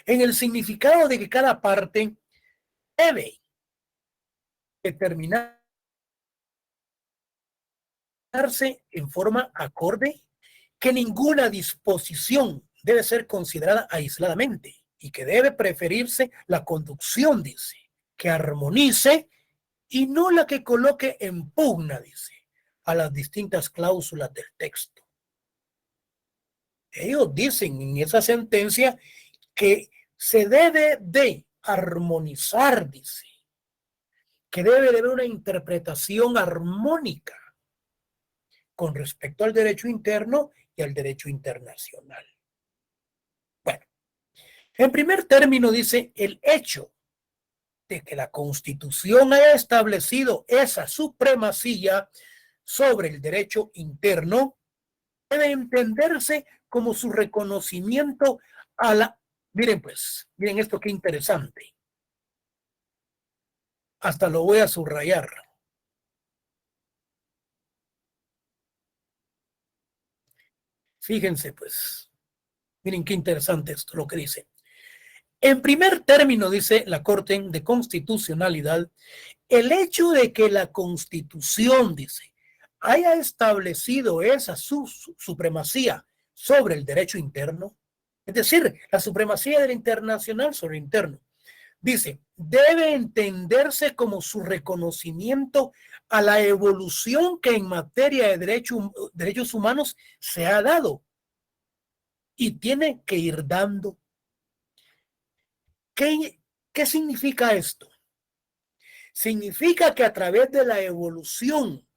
en el significado de que cada parte debe determinarse en forma acorde, que ninguna disposición debe ser considerada aisladamente y que debe preferirse la conducción, dice, que armonice y no la que coloque en pugna, dice, a las distintas cláusulas del texto. Ellos dicen en esa sentencia que se debe de armonizar, dice, que debe de haber una interpretación armónica con respecto al derecho interno y al derecho internacional. Bueno, en primer término dice el hecho de que la Constitución haya establecido esa supremacía sobre el derecho interno debe entenderse como su reconocimiento a la... Miren pues, miren esto qué interesante. Hasta lo voy a subrayar. Fíjense pues, miren qué interesante esto, lo que dice. En primer término, dice la Corte de Constitucionalidad, el hecho de que la Constitución, dice, haya establecido esa supremacía sobre el derecho interno, es decir, la supremacía del internacional sobre el interno, dice, debe entenderse como su reconocimiento a la evolución que en materia de derechos humanos se ha dado y tiene que ir dando. ¿Qué significa esto? Significa que a través de la evolución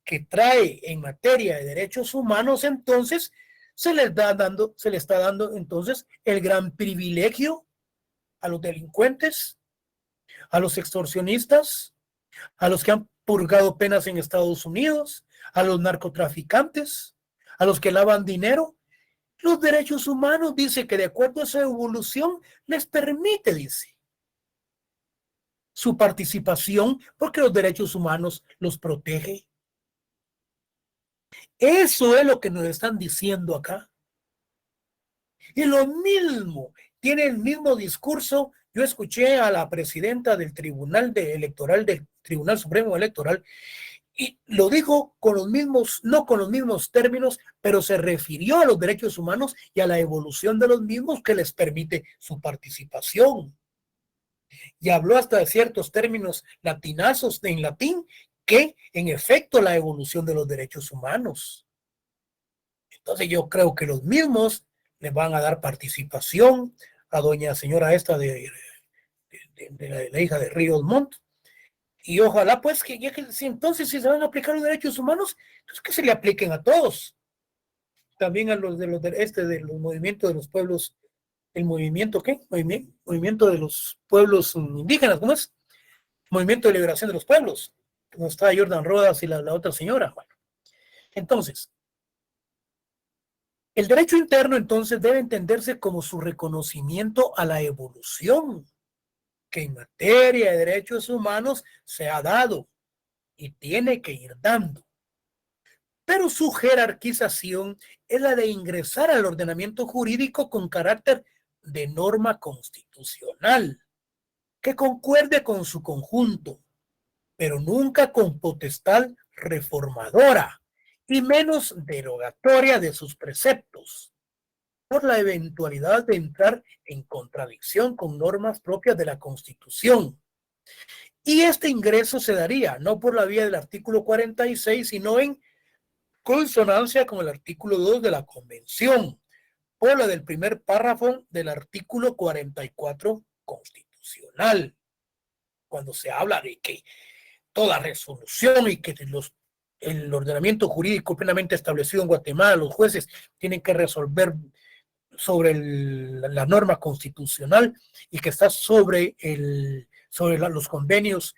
que trae en materia de derechos humanos, entonces se le está dando entonces el gran privilegio a los delincuentes, a los extorsionistas, a los que han purgado penas en Estados Unidos, a los narcotraficantes, a los que lavan dinero. Los derechos humanos, dice que de acuerdo a esa evolución, les permite, dice, su participación porque los derechos humanos los protege. Eso es lo que nos están diciendo acá. Y lo mismo, tiene el mismo discurso. Yo escuché a la presidenta del Tribunal Electoral, del Tribunal Supremo Electoral, y lo dijo con los mismos, no con los mismos términos, pero se refirió a los derechos humanos y a la evolución de los mismos que les permite su participación. Y habló hasta de ciertos términos latinazos en latín que en efecto la evolución de los derechos humanos. Entonces yo creo que los mismos les van a dar participación a doña señora esta de la hija de Ríos Montt. Y ojalá pues que ya que si entonces si se van a aplicar los derechos humanos, entonces que se le apliquen a todos. También a los de los movimientos de los pueblos, el movimiento ¿qué? Movimiento de los pueblos indígenas, ¿cómo es? Movimiento de Liberación de los Pueblos, donde está Jordan Rodas y la otra señora. Bueno, entonces, el derecho interno entonces debe entenderse como su reconocimiento a la evolución que en materia de derechos humanos se ha dado y tiene que ir dando. Pero su jerarquización es la de ingresar al ordenamiento jurídico con carácter de norma constitucional, que concuerde con su conjunto, pero nunca con potestad reformadora y menos derogatoria de sus preceptos. por la eventualidad de entrar en contradicción con normas propias de la Constitución. Y este ingreso se daría no por la vía del artículo 46, sino en consonancia con el artículo 2 de la Convención, por la del primer párrafo del artículo 44 constitucional, cuando se habla de que toda resolución y que el ordenamiento jurídico plenamente establecido en Guatemala, los jueces tienen que resolver sobre la norma constitucional y que está sobre los convenios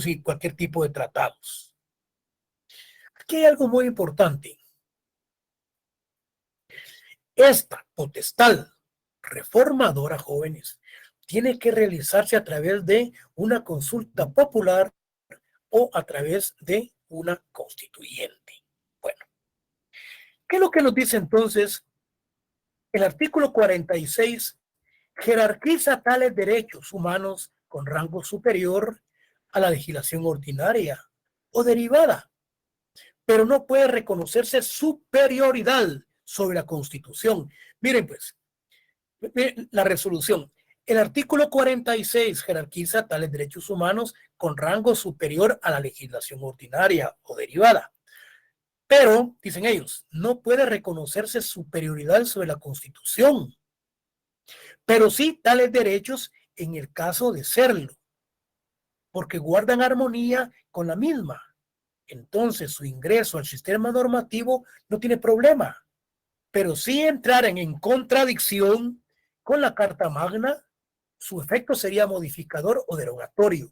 y cualquier tipo de tratados. Aquí hay algo muy importante. Esta potestad reformadora, jóvenes, tiene que realizarse a través de una consulta popular o a través de una constituyente. Bueno, ¿qué es lo que nos dice entonces? El artículo 46 jerarquiza tales derechos humanos con rango superior a la legislación ordinaria o derivada, pero no puede reconocerse superioridad sobre la Constitución. Miren pues, la resolución. El artículo 46 jerarquiza tales derechos humanos con rango superior a la legislación ordinaria o derivada. Pero, dicen ellos, no puede reconocerse superioridad sobre la Constitución, pero sí tales derechos en el caso de serlo, porque guardan armonía con la misma. Entonces, su ingreso al sistema normativo no tiene problema, pero si entraran en contradicción con la Carta Magna, su efecto sería modificador o derogatorio,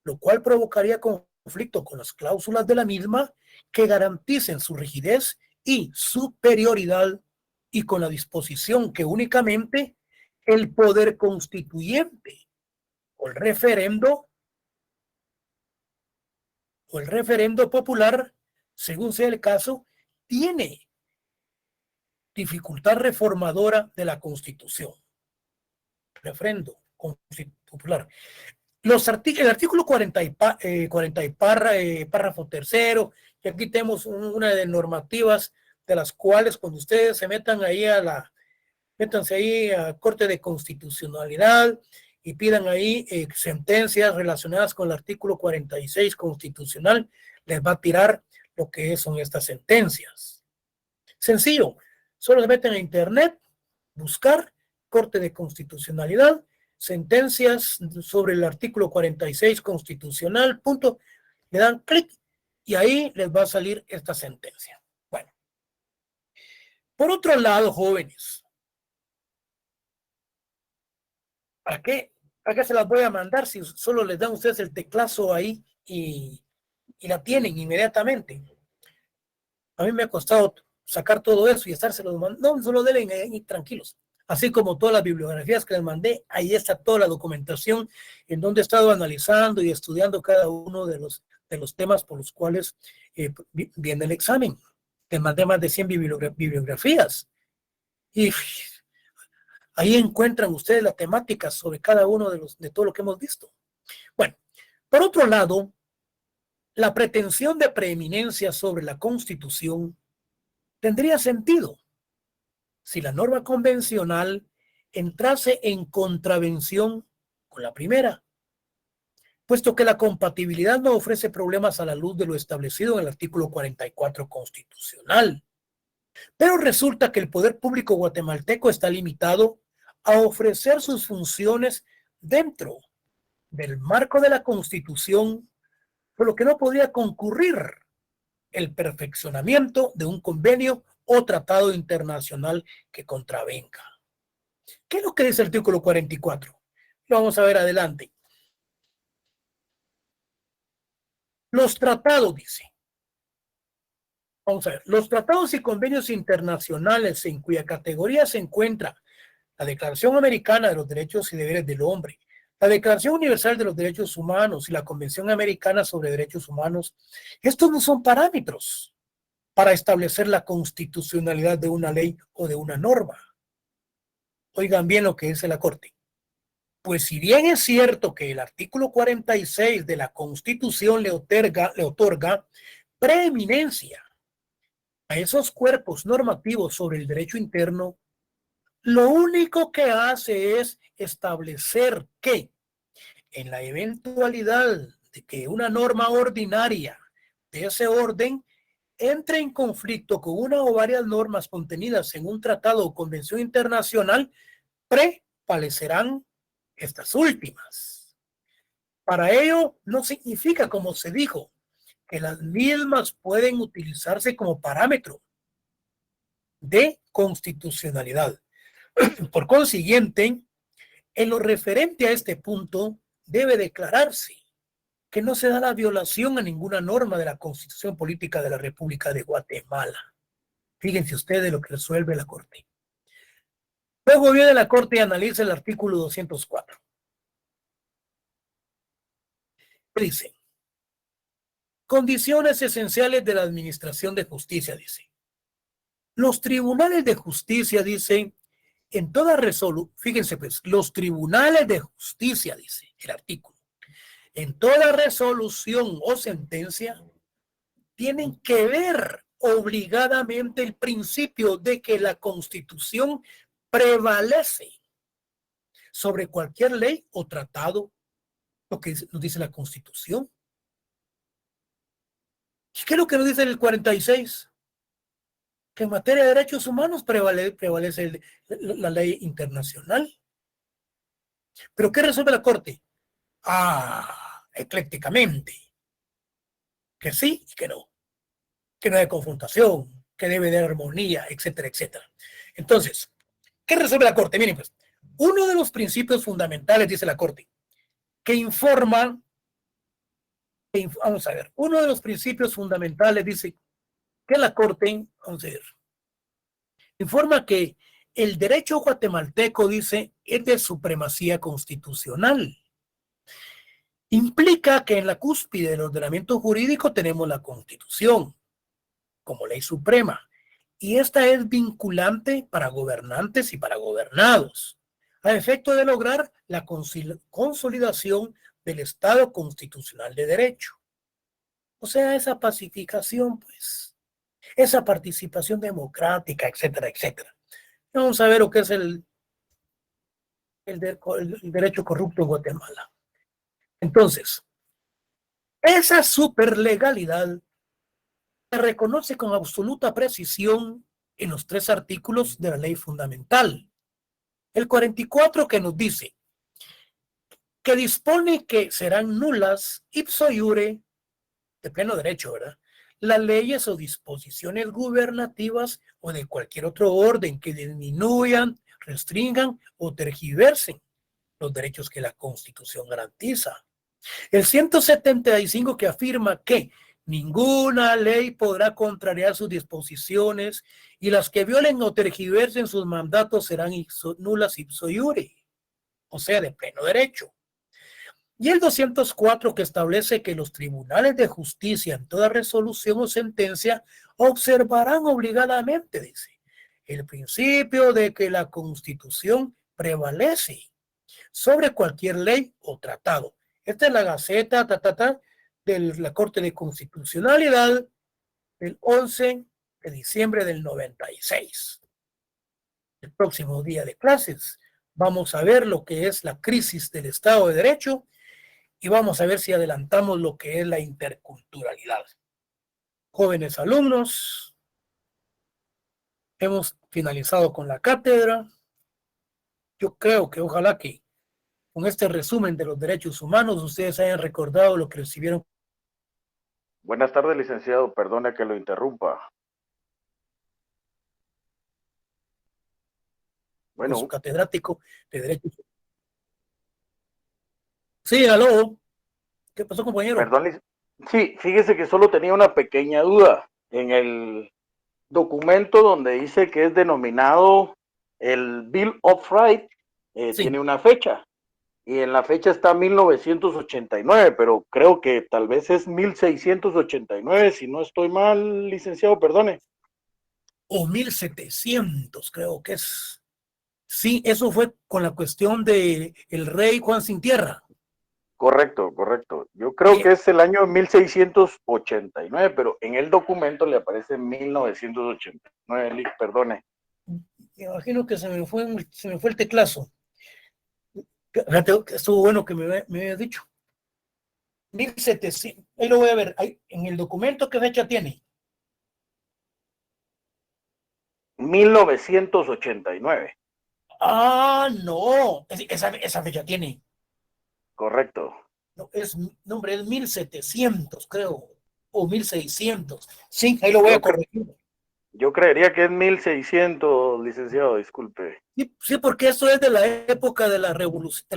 lo cual provocaría conflicto con las cláusulas de la misma que garanticen su rigidez y superioridad y con la disposición que únicamente el poder constituyente o el referendo popular, según sea el caso, tiene dificultad reformadora de la Constitución. Referendo popular. El artículo 40 párrafo tercero, y aquí tenemos una de normativas de las cuales cuando ustedes se metan ahí métanse ahí a Corte de Constitucionalidad y pidan ahí sentencias relacionadas con el artículo 46 constitucional, les va a tirar lo que son estas sentencias. Sencillo, solo se meten a internet, buscar Corte de Constitucionalidad, sentencias sobre el artículo 46 constitucional, punto, le dan clic y ahí les va a salir esta sentencia. Bueno, por otro lado, jóvenes, ¿para qué se las voy a mandar si solo les dan ustedes el teclazo ahí y la tienen inmediatamente? A mí me ha costado sacar todo eso y estárselos mandando. No, solo deben ir tranquilos. Así como todas las bibliografías que les mandé, ahí está toda la documentación en donde he estado analizando y estudiando cada uno de los temas por los cuales viene el examen. Les mandé más de 100 bibliografías. Y ahí encuentran ustedes la temática sobre cada uno de todo lo que hemos visto. Bueno, por otro lado, la pretensión de preeminencia sobre la Constitución tendría sentido si la norma convencional entrase en contravención con la primera, puesto que la compatibilidad no ofrece problemas a la luz de lo establecido en el artículo 44 constitucional. Pero resulta que el poder público guatemalteco está limitado a ofrecer sus funciones dentro del marco de la Constitución, por lo que no podría concurrir el perfeccionamiento de un convenio o tratado internacional que contravenga. ¿Qué es lo que dice el artículo 44? Lo vamos a ver adelante. Los tratados, dice. Vamos a ver, los tratados y convenios internacionales en cuya categoría se encuentra la Declaración Americana de los Derechos y Deberes del Hombre, la Declaración Universal de los Derechos Humanos y la Convención Americana sobre Derechos Humanos, estos no son parámetros para establecer la constitucionalidad de una ley o de una norma. Oigan bien lo que dice la Corte. Pues si bien es cierto que el artículo 46 de la Constitución le otorga preeminencia a esos cuerpos normativos sobre el derecho interno, lo único que hace es establecer que en la eventualidad de que una norma ordinaria de ese orden entre en conflicto con una o varias normas contenidas en un tratado o convención internacional, prevalecerán estas últimas. Para ello, no significa, como se dijo, que las mismas pueden utilizarse como parámetro de constitucionalidad. Por consiguiente, en lo referente a este punto, debe declararse que no se da la violación a ninguna norma de la Constitución Política de la República de Guatemala. Fíjense ustedes lo que resuelve la Corte. Luego viene la Corte y analiza el artículo 204. Dice, condiciones esenciales de la administración de justicia, dice. Los tribunales de justicia, dice, en toda resolución, fíjense pues, los tribunales de justicia, dice el artículo, en toda resolución o sentencia, tienen que ver obligadamente el principio de que la Constitución prevalece sobre cualquier ley o tratado, lo que nos dice la Constitución. ¿Qué es lo que nos dice el 46? Que en materia de derechos humanos prevalece la ley internacional. ¿Pero qué resuelve la Corte? Eclécticamente. Que sí y que no hay confrontación, que debe de armonía, etcétera, etcétera. Entonces, ¿qué resuelve la Corte? Miren, pues, uno de los principios fundamentales, dice la Corte, que informa, vamos a ver, uno de los principios fundamentales dice que la Corte, vamos a ver, informa que el derecho guatemalteco, dice, es de supremacía constitucional. Implica que en la cúspide del ordenamiento jurídico tenemos la Constitución como ley suprema, y esta es vinculante para gobernantes y para gobernados, a efecto de lograr la consolidación del Estado constitucional de derecho. O sea, esa pacificación, pues, esa participación democrática, etcétera, etcétera. Vamos a ver lo que es el derecho corrupto en Guatemala. Entonces, esa superlegalidad se reconoce con absoluta precisión en los 3 artículos de la ley fundamental. El 44 que nos dice que dispone que serán nulas ipso iure, de pleno derecho, ¿verdad?, las leyes o disposiciones gubernativas o de cualquier otro orden que disminuyan, restringan o tergiversen los derechos que la Constitución garantiza. El 175 que afirma que ninguna ley podrá contrariar sus disposiciones y las que violen o tergiversen sus mandatos serán nulas ipso iure, o sea, de pleno derecho. Y el 204 que establece que los tribunales de justicia en toda resolución o sentencia observarán obligadamente, dice, el principio de que la Constitución prevalece sobre cualquier ley o tratado. Esta es la Gaceta de la Corte de Constitucionalidad del 11 de diciembre del 96. El próximo día de clases vamos a ver lo que es la crisis del Estado de Derecho y vamos a ver si adelantamos lo que es la interculturalidad. Jóvenes alumnos, hemos finalizado con la cátedra. Yo creo que ojalá que con este resumen de los derechos humanos ustedes hayan recordado lo que recibieron. Buenas tardes, licenciado. Perdone que lo interrumpa. Bueno, con su catedrático de derechos. Sí, aló. ¿Qué pasó, compañero? Perdón, sí, fíjese que solo tenía una pequeña duda. En el documento donde dice que es denominado el Bill of Rights, sí, tiene una fecha. Y en la fecha está 1989, pero creo que tal vez es 1689, si no estoy mal, licenciado, perdone. O 1700, creo que es. Sí, eso fue con la cuestión de el rey Juan Sin Tierra. Correcto, correcto. Yo creo que es el año 1689, pero en el documento le aparece 1989, perdone. Me imagino que se me fue el teclazo. Estuvo bueno que me había dicho. 1700, ahí lo voy a ver. Ahí, en el documento, ¿qué fecha tiene? 1989. Ah, no. Esa fecha tiene. Correcto. No, hombre, es 1700, creo. O 1600. Sí, ahí lo voy a corregir. Yo creería que es 1600, licenciado, disculpe. Sí, porque eso es de la época de la revolución.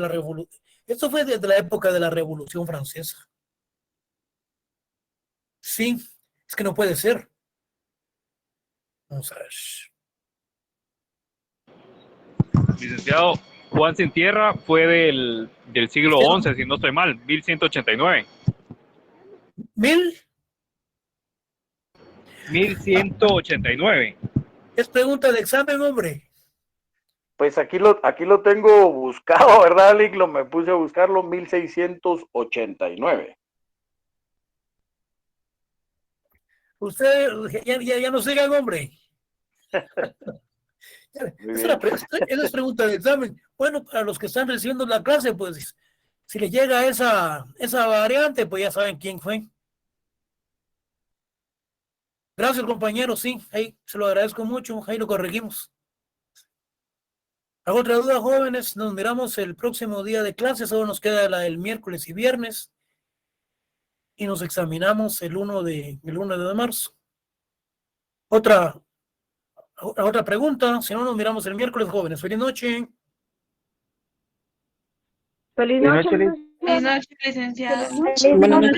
Eso fue desde la época de la Revolución Francesa. Sí, es que no puede ser. Vamos a ver. Licenciado, Juan Sin Tierra fue del siglo XI, si no estoy mal, 1189. ¿Mil? 1189. Es pregunta de examen, hombre. Pues aquí lo tengo buscado, ¿verdad, Lick? Me puse a buscarlo, 1689. Usted ya no sigan, hombre. Esa es pregunta de examen. Bueno, para los que están recibiendo la clase, pues si le llega esa variante, pues ya saben quién fue. Gracias, compañero. Sí, ahí se lo agradezco mucho. Ahí lo corregimos. ¿Alguna otra duda, jóvenes? Nos miramos el próximo día de clase. Solo nos queda la del miércoles y viernes. Y nos examinamos el 1 de marzo. Otra pregunta. Si no, nos miramos el miércoles, jóvenes. Feliz noche. Feliz noche, Feliz noche, licenciado. Buenas noches.